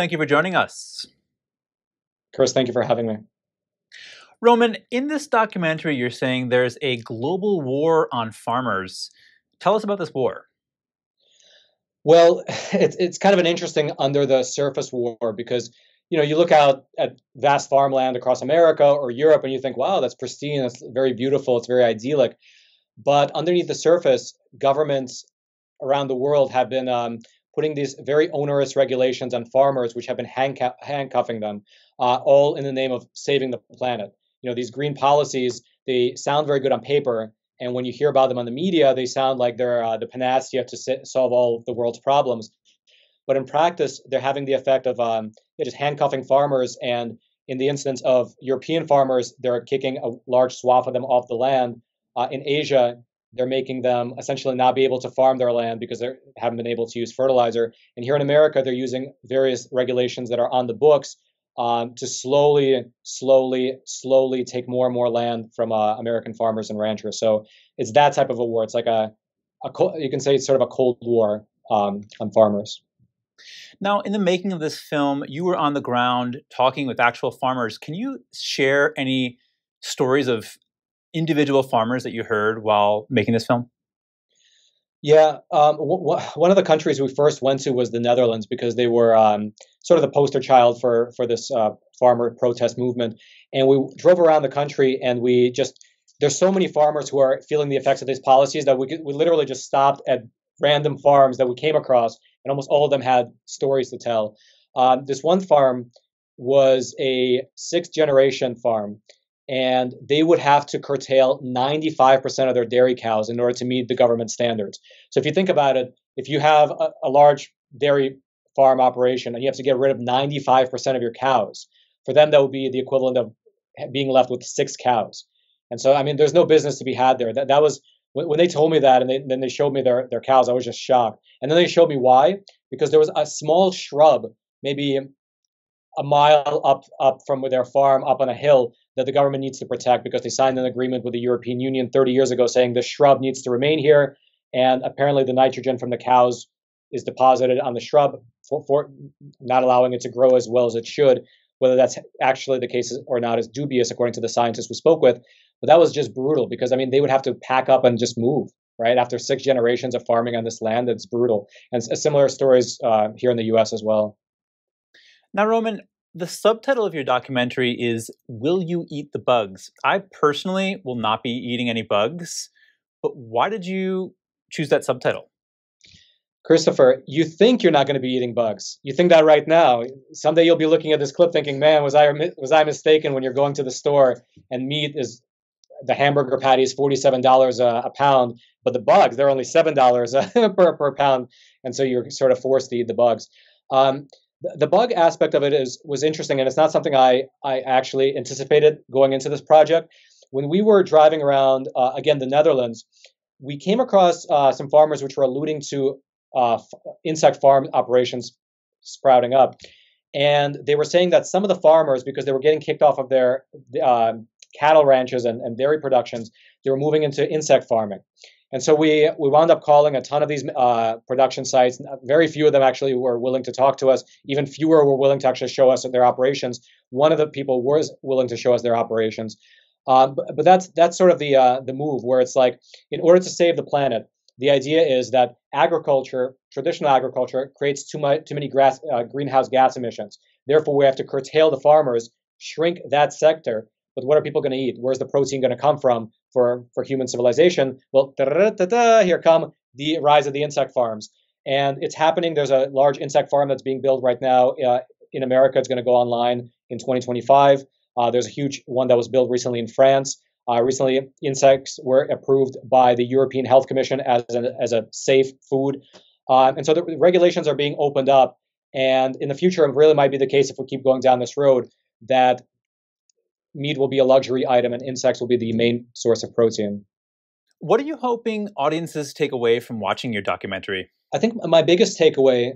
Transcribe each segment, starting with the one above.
Thank you for joining us. Chris, thank you for having me. Roman, in this documentary, you're saying there's a global war on farmers. Tell us about this war. Well, it's kind of an interesting under the surface war because, you look out at vast farmland across America or Europe and you think, wow, that's pristine, that's very beautiful, it's very idyllic. But underneath the surface, governments around the world have been putting these very onerous regulations on farmers, which have been handcuffing them, all in the name of saving the planet. These green policies, they sound very good on paper. And when you hear about them on the media, they sound like they're the panacea to solve all of the world's problems. But in practice, they're having the effect of just handcuffing farmers. And in the instance of European farmers, they're kicking a large swath of them off the land. In Asia, they're making them essentially not be able to farm their land because they haven't been able to use fertilizer. And here in America, they're using various regulations that are on the books to slowly take more and more land from American farmers and ranchers. So it's that type of a war. It's like you can say it's sort of a cold war on farmers. Now, in the making of this film, you were on the ground talking with actual farmers. Can you share any stories of individual farmers that you heard while making this film? Yeah, one of the countries we first went to was the Netherlands because they were sort of the poster child for this farmer protest movement. And we drove around the country, and there's so many farmers who are feeling the effects of these policies that we literally just stopped at random farms that we came across, and almost all of them had stories to tell. This one farm was a sixth-generation farm, and they would have to curtail 95% of their dairy cows in order to meet the government standards. So if you think about it, if you have a large dairy farm operation and you have to get rid of 95% of your cows, for them that would be the equivalent of being left with 6 cows. And so, I mean, there's no business to be had there. That was when they told me that, and then they showed me their cows, I was just shocked. And then they showed me why, because there was a small shrub, maybe a mile up from their farm, up on a hill, that the government needs to protect because they signed an agreement with the European Union 30 years ago saying the shrub needs to remain here. And apparently the nitrogen from the cows is deposited on the shrub for not allowing it to grow as well as it should. Whether that's actually the case or not is dubious, according to the scientists we spoke with. But that was just brutal because, I mean, they would have to pack up and just move, right? After 6 generations of farming on this land, it's brutal. And similar stories here in the U.S. as well. Now, Roman, the subtitle of your documentary is "Will You Eat the Bugs?" I personally will not be eating any bugs, but why did you choose that subtitle? Christopher, you think you're not going to be eating bugs. You think that right now. Someday you'll be looking at this clip thinking, man, was I mistaken when you're going to the store and the hamburger patty is $47 a pound, but the bugs, they're only $7 per pound. And so you're sort of forced to eat the bugs. The bug aspect of it was interesting, and it's not something I actually anticipated going into this project. When we were driving around, again, the Netherlands, we came across some farmers which were alluding to insect farm operations sprouting up. And they were saying that some of the farmers, because they were getting kicked off of their cattle ranches and dairy productions, they were moving into insect farming. And so we wound up calling a ton of these production sites. Very few of them actually were willing to talk to us. Even fewer were willing to actually show us their operations. One of the people was willing to show us their operations. But that's sort of the move, where it's like, in order to save the planet, the idea is that traditional agriculture, creates too many greenhouse gas emissions. Therefore, we have to curtail the farmers, shrink that sector. But what are people going to eat? Where's the protein going to come from for human civilization? Well, here come the rise of the insect farms. And it's happening. There's a large insect farm that's being built right now in America. It's going to go online in 2025. There's a huge one that was built recently in France. Recently, insects were approved by the European Health Commission as a safe food. And so the regulations are being opened up. And in the future, it really might be the case, if we keep going down this road, that meat will be a luxury item and insects will be the main source of protein. What are you hoping audiences take away from watching your documentary? I think my biggest takeaway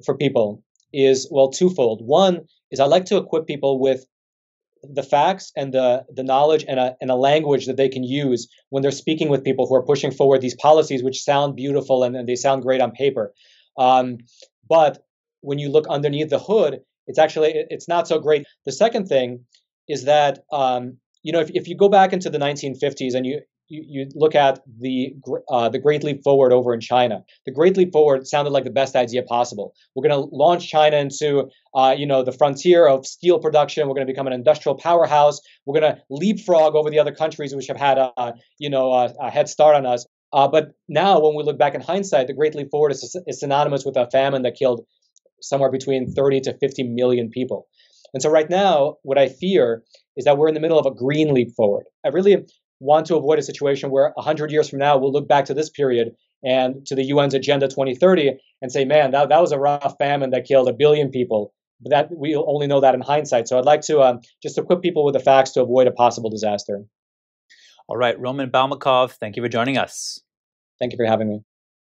for people is, well, twofold. One is I like to equip people with the facts and the knowledge and a language that they can use when they're speaking with people who are pushing forward these policies, which sound beautiful and they sound great on paper. But when you look underneath the hood, it's not so great. The second thing is that if you go back into the 1950s and you look at the Great Leap Forward over in China, the Great Leap Forward sounded like the best idea possible. We're going to launch China into the frontier of steel production. We're going to become an industrial powerhouse. We're going to leapfrog over the other countries which have had a head start on us. But now, when we look back in hindsight, the Great Leap Forward is synonymous with a famine that killed somewhere between 30 to 50 million people. And so right now, what I fear is that we're in the middle of a green leap forward. I really want to avoid a situation where 100 years from now, we'll look back to this period and to the UN's Agenda 2030 and say, man, that was a rough famine that killed 1 billion people. But that we only know that in hindsight. So I'd like to just equip people with the facts to avoid a possible disaster. All right, Roman Balmakov, thank you for joining us. Thank you for having me.